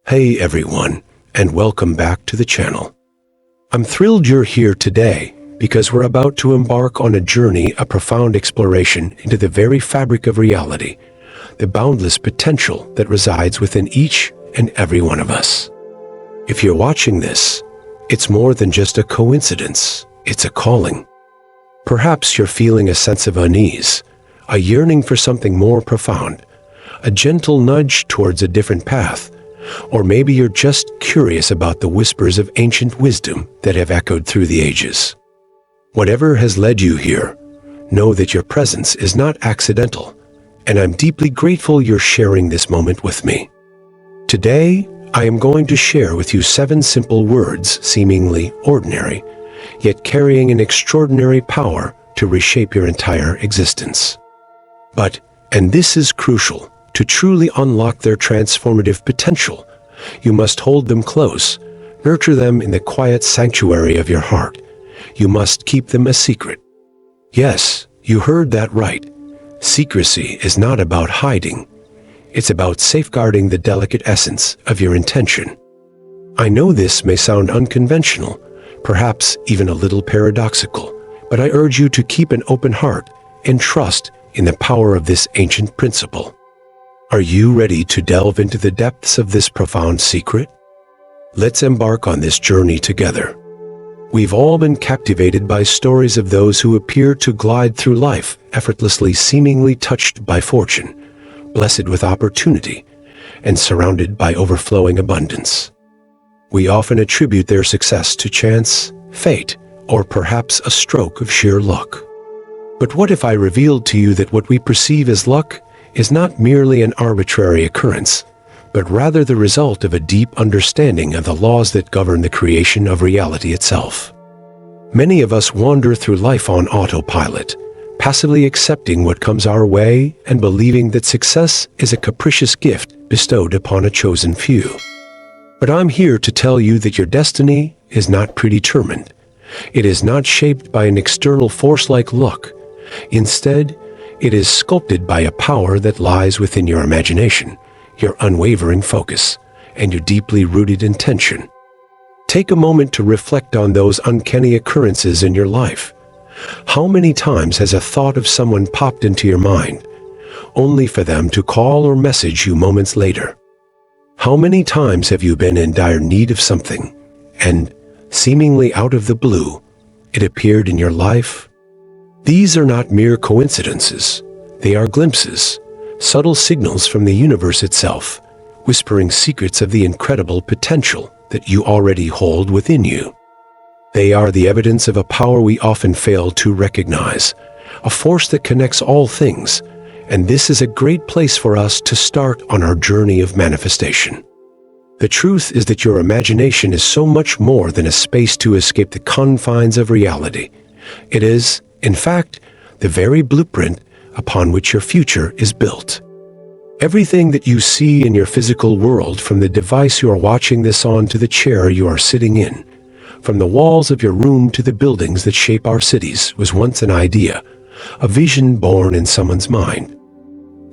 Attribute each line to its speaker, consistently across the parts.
Speaker 1: Hey everyone, and welcome back to the channel. I'm thrilled you're here today because we're about to embark on a journey, a profound exploration into the very fabric of reality, the boundless potential that resides within each and every one of us. If you're watching this, it's more than just a coincidence, it's a calling. Perhaps you're feeling a sense of unease, a yearning for something more profound, a gentle nudge towards a different path. Or maybe you're just curious about the whispers of ancient wisdom that have echoed through the ages. Whatever has led you here, know that your presence is not accidental, and I'm deeply grateful you're sharing this moment with me. Today, I am going to share with you 7 simple words, seemingly ordinary, yet carrying an extraordinary power to reshape your entire existence. But, and this is crucial, to truly unlock their transformative potential, you must hold them close, nurture them in the quiet sanctuary of your heart. You must keep them a secret. Yes, you heard that right. Secrecy is not about hiding. It's about safeguarding the delicate essence of your intention. I know this may sound unconventional, perhaps even a little paradoxical, but I urge you to keep an open heart and trust in the power of this ancient principle. Are you ready to delve into the depths of this profound secret? Let's embark on this journey together. We've all been captivated by stories of those who appear to glide through life effortlessly, seemingly touched by fortune, blessed with opportunity, and surrounded by overflowing abundance. We often attribute their success to chance, fate, or perhaps a stroke of sheer luck. But what if I revealed to you that what we perceive as luck is not merely an arbitrary occurrence, but rather the result of a deep understanding of the laws that govern the creation of reality itself? Many of us wander through life on autopilot, passively accepting what comes our way and believing that success is a capricious gift bestowed upon a chosen few. But I'm here to tell you that your destiny is not predetermined. It is not shaped by an external force like luck. Instead, it is sculpted by a power that lies within your imagination, your unwavering focus, and your deeply rooted intention. Take a moment to reflect on those uncanny occurrences in your life. How many times has a thought of someone popped into your mind, only for them to call or message you moments later? How many times have you been in dire need of something, and, seemingly out of the blue, it appeared in your life? These are not mere coincidences. They are glimpses, subtle signals from the universe itself, whispering secrets of the incredible potential that you already hold within you. They are the evidence of a power we often fail to recognize, a force that connects all things, and this is a great place for us to start on our journey of manifestation. The truth is that your imagination is so much more than a space to escape the confines of reality. It is, in fact, the very blueprint upon which your future is built. Everything that you see in your physical world, from the device you are watching this on to the chair you are sitting in, from the walls of your room to the buildings that shape our cities, was once an idea, a vision born in someone's mind.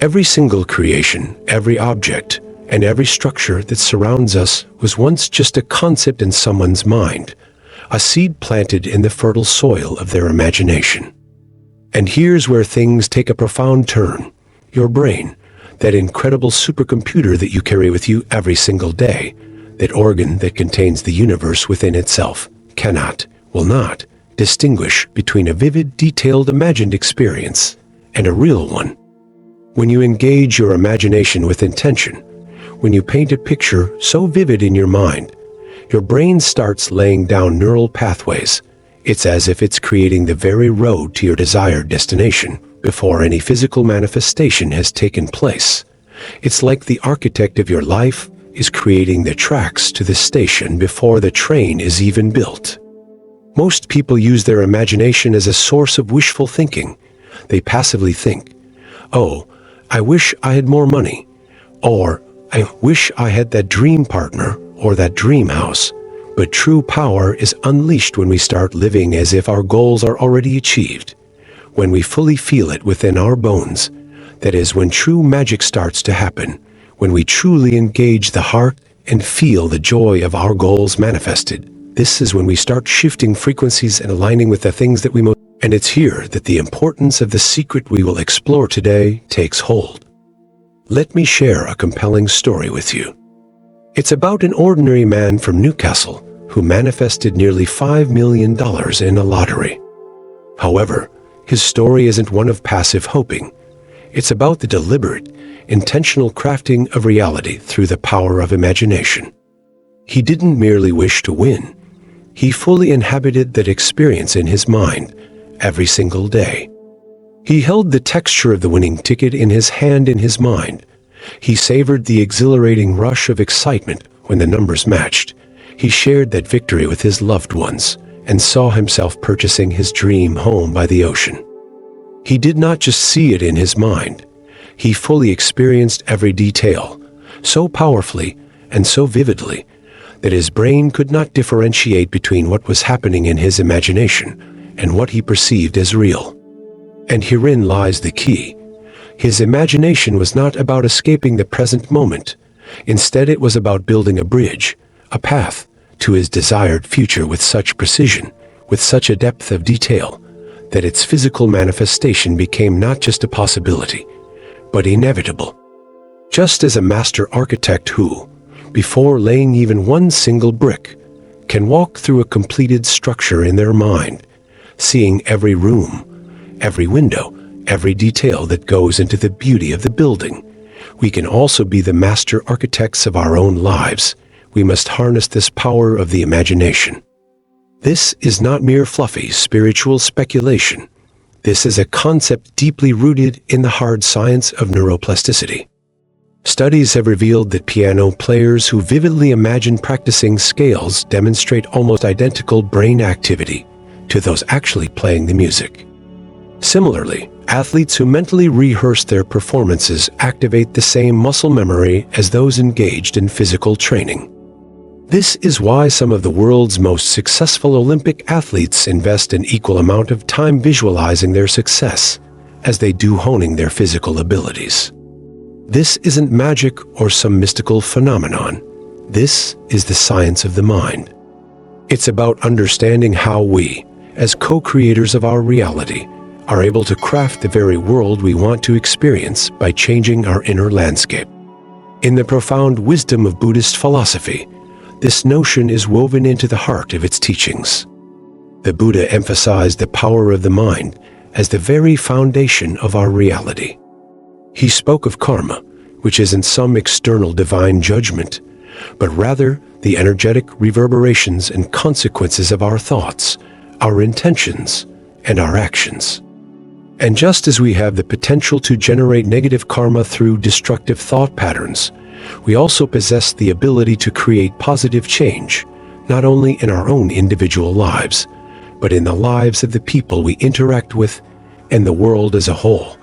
Speaker 1: Every single creation, every object, and every structure that surrounds us was once just a concept in someone's mind, a seed planted in the fertile soil of their imagination. And here's where things take a profound turn. Your brain, that incredible supercomputer that you carry with you every single day, that organ that contains the universe within itself, cannot, will not, distinguish between a vivid, detailed, imagined experience and a real one. When you engage your imagination with intention, when you paint a picture so vivid in your mind, your brain starts laying down neural pathways. It's as if it's creating the very road to your desired destination before any physical manifestation has taken place. It's like the architect of your life is creating the tracks to the station before the train is even built. Most people use their imagination as a source of wishful thinking. They passively think, "Oh, I wish I had more money," or "I wish I had that dream partner or that dream house." But true power is unleashed when we start living as if our goals are already achieved, when we fully feel it within our bones. That is when true magic starts to happen, when we truly engage the heart and feel the joy of our goals manifested. This is when we start shifting frequencies and aligning with the things that we most. And it's here that the importance of the secret we will explore today takes hold. Let me share a compelling story with you. It's about an ordinary man from Newcastle who manifested nearly $5 million in a lottery. However, his story isn't one of passive hoping. It's about the deliberate, intentional crafting of reality through the power of imagination. He didn't merely wish to win. He fully inhabited that experience in his mind every single day. He held the texture of the winning ticket in his hand in his mind. He savored the exhilarating rush of excitement when the numbers matched. He shared that victory with his loved ones and saw himself purchasing his dream home by the ocean. He did not just see it in his mind. He fully experienced every detail, so powerfully and so vividly that his brain could not differentiate between what was happening in his imagination and what he perceived as real. And herein lies the key. His imagination was not about escaping the present moment. Instead, it was about building a bridge, a path to his desired future with such precision, with such a depth of detail, that its physical manifestation became not just a possibility, but inevitable. Just as a master architect who, before laying even one single brick, can walk through a completed structure in their mind, seeing every room, every window, every detail that goes into the beauty of the building, we can also be the master architects of our own lives. We must harness this power of the imagination. This is not mere fluffy spiritual speculation. This is a concept deeply rooted in the hard science of neuroplasticity. Studies have revealed that piano players who vividly imagine practicing scales demonstrate almost identical brain activity to those actually playing the music. Similarly, athletes who mentally rehearse their performances activate the same muscle memory as those engaged in physical training. This is why some of the world's most successful Olympic athletes invest an equal amount of time visualizing their success as they do honing their physical abilities. This isn't magic or some mystical phenomenon. This is the science of the mind. It's about understanding how we, as co-creators of our reality, are able to craft the very world we want to experience by changing our inner landscape. In the profound wisdom of Buddhist philosophy, this notion is woven into the heart of its teachings. The Buddha emphasized the power of the mind as the very foundation of our reality. He spoke of karma, which isn't some external divine judgment, but rather the energetic reverberations and consequences of our thoughts, our intentions, and our actions. And just as we have the potential to generate negative karma through destructive thought patterns, we also possess the ability to create positive change, not only in our own individual lives, but in the lives of the people we interact with and the world as a whole.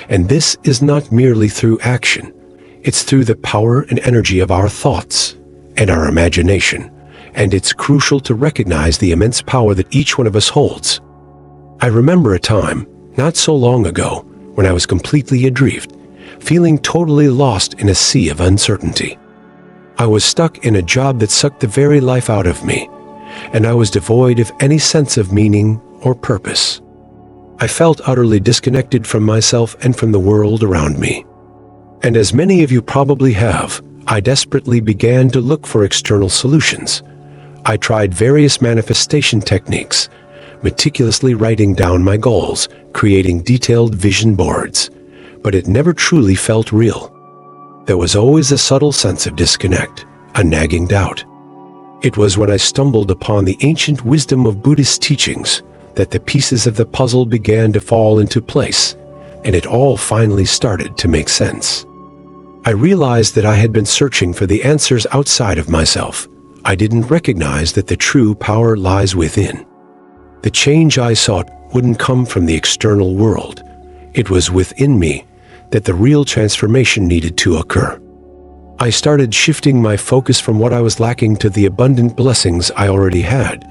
Speaker 1: And this is not merely through action. It's through the power and energy of our thoughts and our imagination. And it's crucial to recognize the immense power that each one of us holds. I remember a time, not so long ago, when I was completely adrift, feeling totally lost in a sea of uncertainty. I was stuck in a job that sucked the very life out of me, and I was devoid of any sense of meaning or purpose. I felt utterly disconnected from myself and from the world around me. And as many of you probably have, I desperately began to look for external solutions. I tried various manifestation techniques, meticulously writing down my goals, creating detailed vision boards, but it never truly felt real. There was always a subtle sense of disconnect, a nagging doubt. It was when I stumbled upon the ancient wisdom of Buddhist teachings that the pieces of the puzzle began to fall into place, and it all finally started to make sense. I realized that I had been searching for the answers outside of myself. I didn't recognize that the true power lies within. The change I sought wouldn't come from the external world. It was within me that the real transformation needed to occur. I started shifting my focus from what I was lacking to the abundant blessings I already had,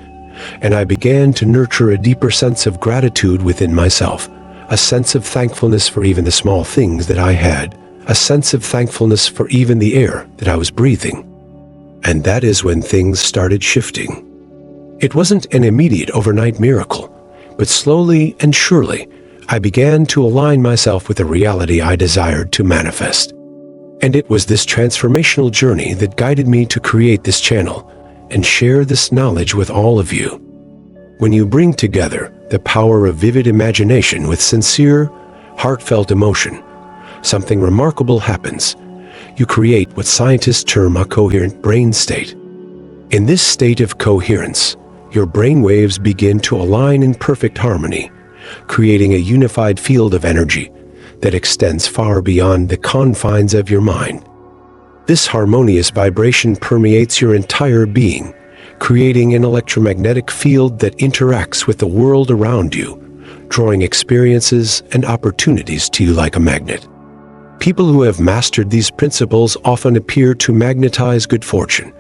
Speaker 1: and I began to nurture a deeper sense of gratitude within myself, a sense of thankfulness for even the small things that I had, a sense of thankfulness for even the air that I was breathing. And that is when things started shifting. It wasn't an immediate overnight miracle, but slowly and surely, I began to align myself with the reality I desired to manifest. And it was this transformational journey that guided me to create this channel and share this knowledge with all of you. When you bring together the power of vivid imagination with sincere, heartfelt emotion, something remarkable happens. You create what scientists term a coherent brain state. In this state of coherence, your brain waves begin to align in perfect harmony, creating a unified field of energy that extends far beyond the confines of your mind. This harmonious vibration permeates your entire being, creating an electromagnetic field that interacts with the world around you, drawing experiences and opportunities to you like a magnet. People who have mastered these principles often appear to magnetize good fortune,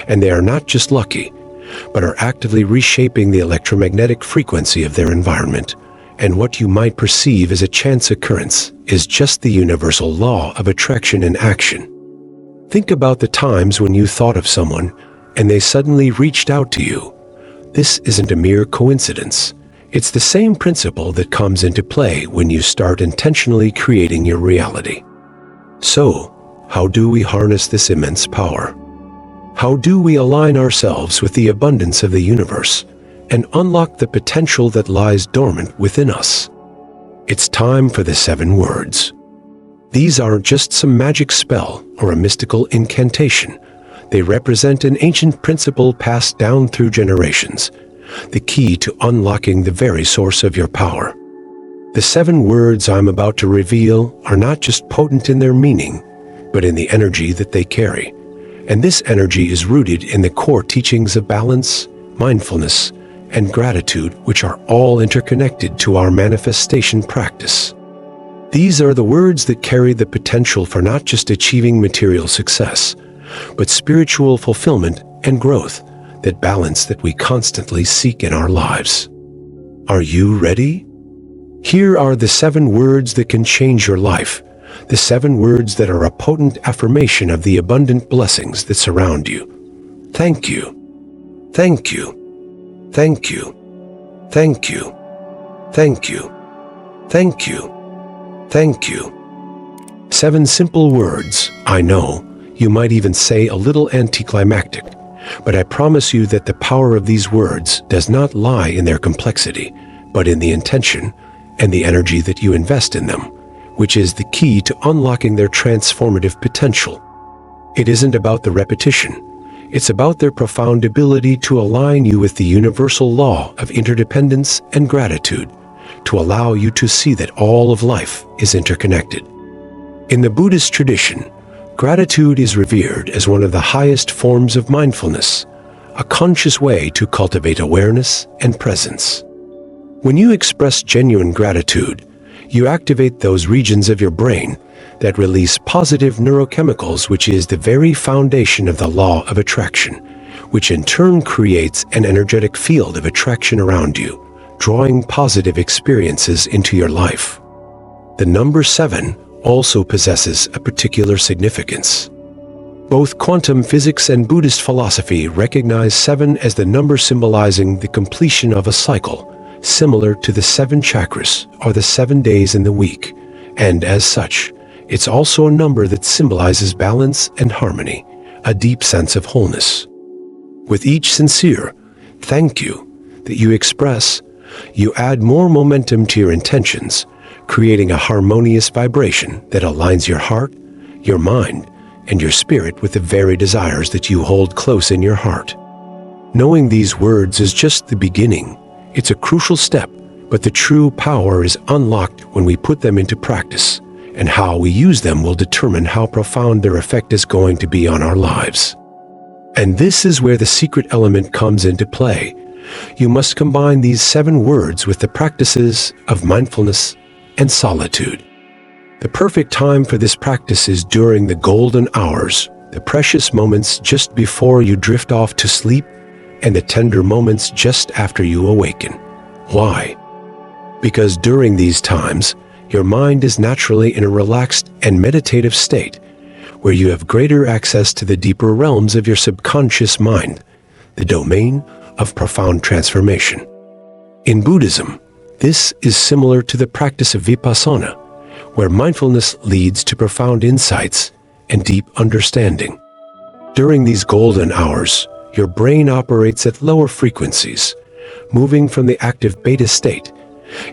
Speaker 1: and they are not just lucky, but are actively reshaping the electromagnetic frequency of their environment. And what you might perceive as a chance occurrence is just the universal law of attraction in action. Think about the times when you thought of someone and they suddenly reached out to you. This isn't a mere coincidence. It's the same principle that comes into play when you start intentionally creating your reality. So, how do we harness this immense power? How do we align ourselves with the abundance of the universe and unlock the potential that lies dormant within us? It's time for the 7 words. These aren't just some magic spell or a mystical incantation. They represent an ancient principle passed down through generations, the key to unlocking the very source of your power. The 7 words I'm about to reveal are not just potent in their meaning, but in the energy that they carry. And this energy is rooted in the core teachings of balance, mindfulness, and gratitude, which are all interconnected to our manifestation practice. These are the words that carry the potential for not just achieving material success, but spiritual fulfillment and growth, that balance that we constantly seek in our lives. Are you ready? Here are the 7 words that can change your life, the 7 words that are a potent affirmation of the abundant blessings that surround you. Thank you. Thank you. Thank you. Thank you. Thank you. Thank you. Thank you. 7 simple words. I know, you might even say a little anticlimactic, but I promise you that the power of these words does not lie in their complexity, but in the intention and the energy that you invest in them, which is the key to unlocking their transformative potential. It isn't about the repetition. It's about their profound ability to align you with the universal law of interdependence and gratitude, to allow you to see that all of life is interconnected. In the Buddhist tradition, gratitude is revered as one of the highest forms of mindfulness, a conscious way to cultivate awareness and presence. When you express genuine gratitude, you activate those regions of your brain that release positive neurochemicals, which is the very foundation of the law of attraction, which in turn creates an energetic field of attraction around you, drawing positive experiences into your life. The number 7 also possesses a particular significance. Both quantum physics and Buddhist philosophy recognize 7 as the number symbolizing the completion of a cycle, similar to the 7 chakras or the 7 days in the week, and as such, it's also a number that symbolizes balance and harmony, a deep sense of wholeness. With each sincere thank you that you express, you add more momentum to your intentions, creating a harmonious vibration that aligns your heart, your mind, and your spirit with the very desires that you hold close in your heart. Knowing these words is just the beginning. It's a crucial step, but the true power is unlocked when we put them into practice, and how we use them will determine how profound their effect is going to be on our lives. And this is where the secret element comes into play. You must combine these 7 words with the practices of mindfulness and solitude. The perfect time for this practice is during the golden hours, the precious moments just before you drift off to sleep, and the tender moments just after you awaken. Why? Because during these times, your mind is naturally in a relaxed and meditative state, where you have greater access to the deeper realms of your subconscious mind, the domain of profound transformation. In Buddhism, this is similar to the practice of vipassana, where mindfulness leads to profound insights and deep understanding. During these golden hours, your brain operates at lower frequencies, moving from the active beta state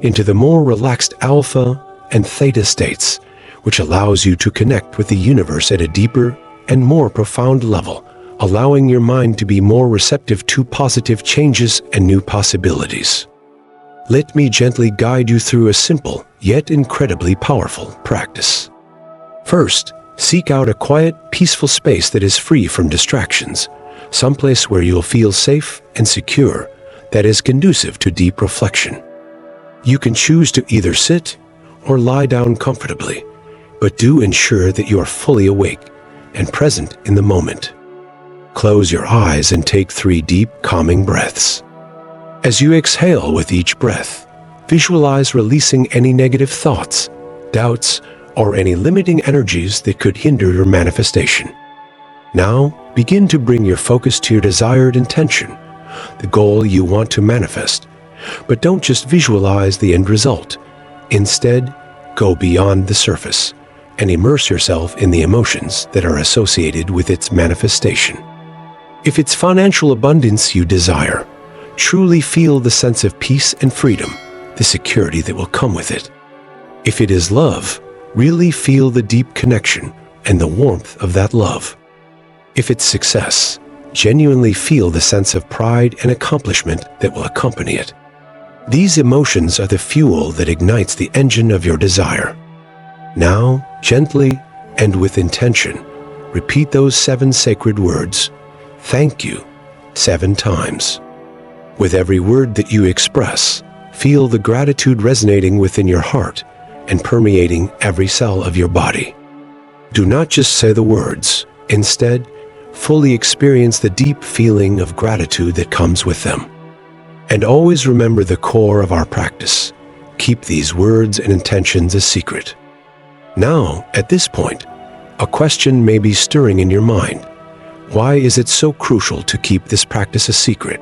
Speaker 1: into the more relaxed alpha and theta states, which allows you to connect with the universe at a deeper and more profound level, allowing your mind to be more receptive to positive changes and new possibilities. Let me gently guide you through a simple, yet incredibly powerful practice. First, seek out a quiet, peaceful space that is free from distractions, someplace where you'll feel safe and secure, that is conducive to deep reflection. You can choose to either sit or lie down comfortably, but do ensure that you are fully awake and present in the moment. Close your eyes and take 3 deep, calming breaths. As you exhale with each breath, visualize releasing any negative thoughts, doubts, or any limiting energies that could hinder your manifestation. Now, begin to bring your focus to your desired intention, the goal you want to manifest. But don't just visualize the end result. Instead, go beyond the surface and immerse yourself in the emotions that are associated with its manifestation. If it's financial abundance you desire, truly feel the sense of peace and freedom, the security that will come with it. If it is love, really feel the deep connection and the warmth of that love. If it's success, genuinely feel the sense of pride and accomplishment that will accompany it. These emotions are the fuel that ignites the engine of your desire. Now, gently and with intention, repeat those 7 sacred words, "Thank you," 7 times. With every word that you express, feel the gratitude resonating within your heart and permeating every cell of your body. Do not just say the words. Instead, fully experience the deep feeling of gratitude that comes with them. And always remember the core of our practice. Keep these words and intentions a secret. Now, at this point, a question may be stirring in your mind. Why is it so crucial to keep this practice a secret?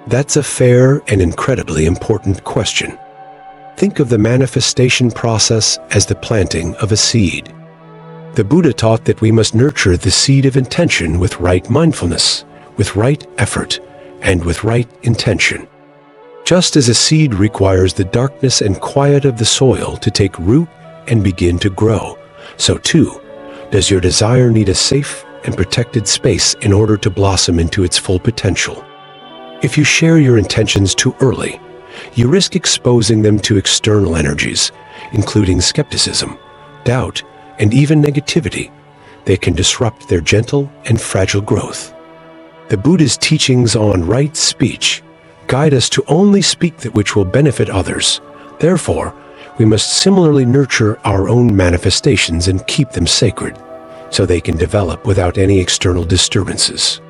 Speaker 1: That's a fair and incredibly important question. Think of the manifestation process as the planting of a seed. The Buddha taught that we must nurture the seed of intention with right mindfulness, with right effort, and with right intention. Just as a seed requires the darkness and quiet of the soil to take root and begin to grow, so too does your desire need a safe and protected space in order to blossom into its full potential. If you share your intentions too early, you risk exposing them to external energies, including skepticism, doubt, and even negativity. They can disrupt their gentle and fragile growth. The Buddha's teachings on right speech guide us to only speak that which will benefit others. Therefore, we must similarly nurture our own manifestations and keep them sacred, so they can develop without any external disturbances.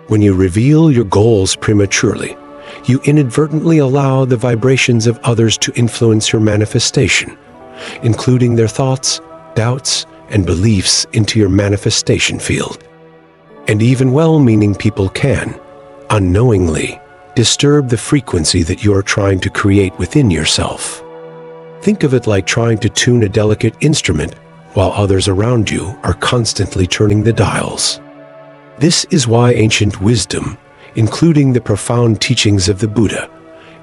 Speaker 1: When you reveal your goals prematurely, you inadvertently allow the vibrations of others to influence your manifestation, including their thoughts, doubts, and beliefs into your manifestation field. And even well-meaning people can, unknowingly, disturb the frequency that you are trying to create within yourself. Think of it like trying to tune a delicate instrument while others around you are constantly turning the dials. This is why ancient wisdom, including the profound teachings of the Buddha,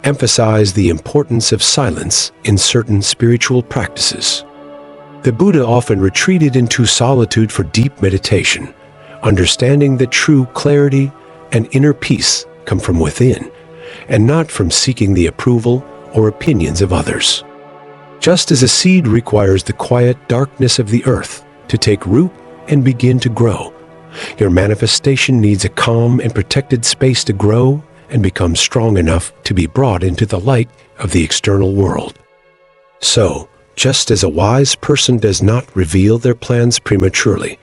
Speaker 1: emphasize the importance of silence in certain spiritual practices. The Buddha often retreated into solitude for deep meditation, understanding that true clarity and inner peace come from within, and not from seeking the approval or opinions of others. Just as a seed requires the quiet darkness of the earth to take root and begin to grow, your manifestation needs a calm and protected space to grow and become strong enough to be brought into the light of the external world. So, just as a wise person does not reveal their plans prematurely,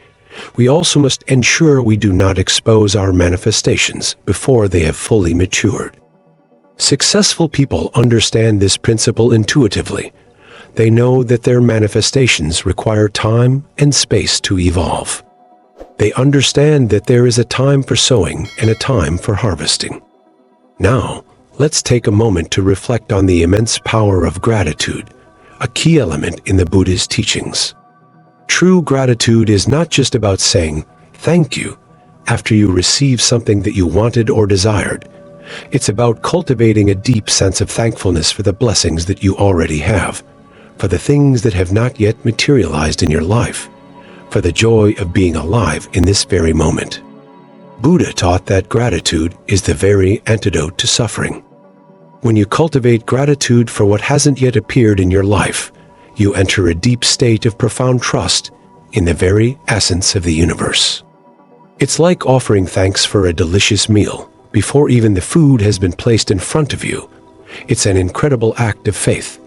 Speaker 1: we also must ensure we do not expose our manifestations before they have fully matured. Successful people understand this principle intuitively. They know that their manifestations require time and space to evolve. They understand that there is a time for sowing and a time for harvesting. Now, let's take a moment to reflect on the immense power of gratitude, a key element in the Buddhist teachings. True gratitude is not just about saying thank you after you receive something that you wanted or desired. It's about cultivating a deep sense of thankfulness for the blessings that you already have, for the things that have not yet materialized in your life, for the joy of being alive in this very moment. Buddha taught that gratitude is the very antidote to suffering. When you cultivate gratitude for what hasn't yet appeared in your life, you enter a deep state of profound trust in the very essence of the universe. It's like offering thanks for a delicious meal before even the food has been placed in front of you. It's an incredible act of faith,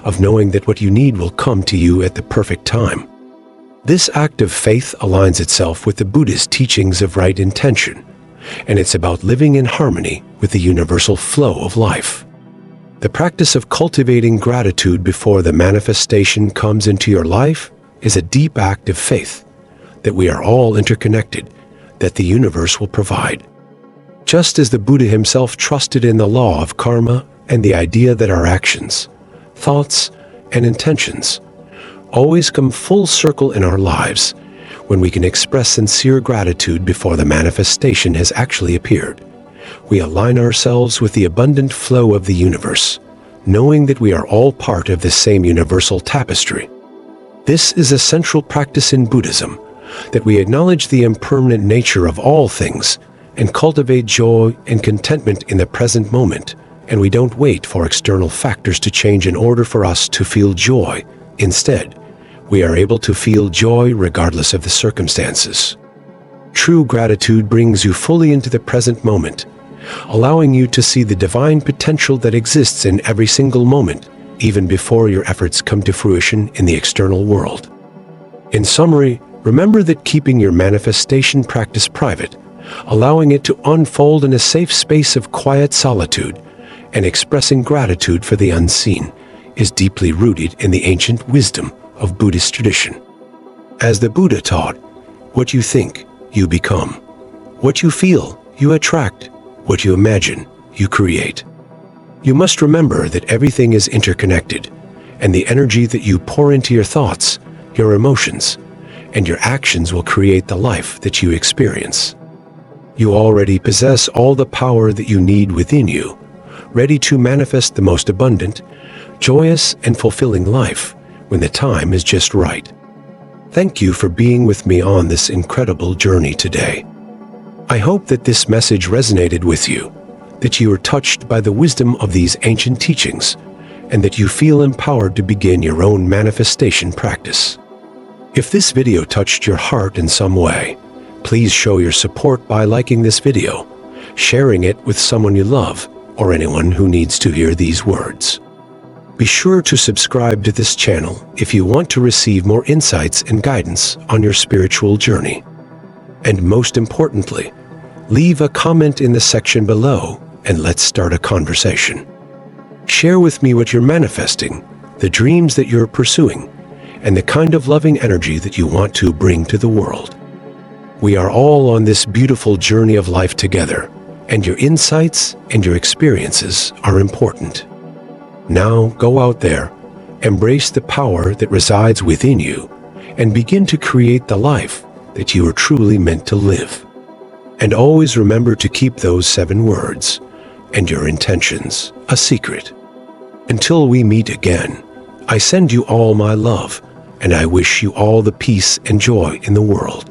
Speaker 1: of knowing that what you need will come to you at the perfect time. This act of faith aligns itself with the Buddhist teachings of right intention, and it's about living in harmony with the universal flow of life. The practice of cultivating gratitude before the manifestation comes into your life is a deep act of faith that we are all interconnected, that the universe will provide. Just as the Buddha himself trusted in the law of karma and the idea that our actions, thoughts, and intentions always come full circle in our lives when we can express sincere gratitude before the manifestation has actually appeared. We align ourselves with the abundant flow of the universe, knowing that we are all part of the same universal tapestry. This is a central practice in Buddhism, that we acknowledge the impermanent nature of all things and cultivate joy and contentment in the present moment, and we don't wait for external factors to change in order for us to feel joy. Instead, we are able to feel joy regardless of the circumstances. True gratitude brings you fully into the present moment, allowing you to see the divine potential that exists in every single moment, even before your efforts come to fruition in the external world. In summary, remember that keeping your manifestation practice private, allowing it to unfold in a safe space of quiet solitude, and expressing gratitude for the unseen is deeply rooted in the ancient wisdom of Buddhist tradition. As the Buddha taught, what you think, you become. What you feel, you attract. What you imagine, you create. You must remember that everything is interconnected, and the energy that you pour into your thoughts, your emotions, and your actions will create the life that you experience. You already possess all the power that you need within you, ready to manifest the most abundant, joyous, and fulfilling life when the time is just right. Thank you for being with me on this incredible journey today. I hope that this message resonated with you, that you are touched by the wisdom of these ancient teachings, and that you feel empowered to begin your own manifestation practice. If this video touched your heart in some way, please show your support by liking this video, sharing it with someone you love, or anyone who needs to hear these words. Be sure to subscribe to this channel if you want to receive more insights and guidance on your spiritual journey. And most importantly, leave a comment in the section below and let's start a conversation. Share with me what you're manifesting, the dreams that you're pursuing, and the kind of loving energy that you want to bring to the world. We are all on this beautiful journey of life together, and your insights and your experiences are important. Now go out there, embrace the power that resides within you, and begin to create the life that you are truly meant to live. And always remember to keep those 7 words and your intentions a secret. Until we meet again, I send you all my love, and I wish you all the peace and joy in the world.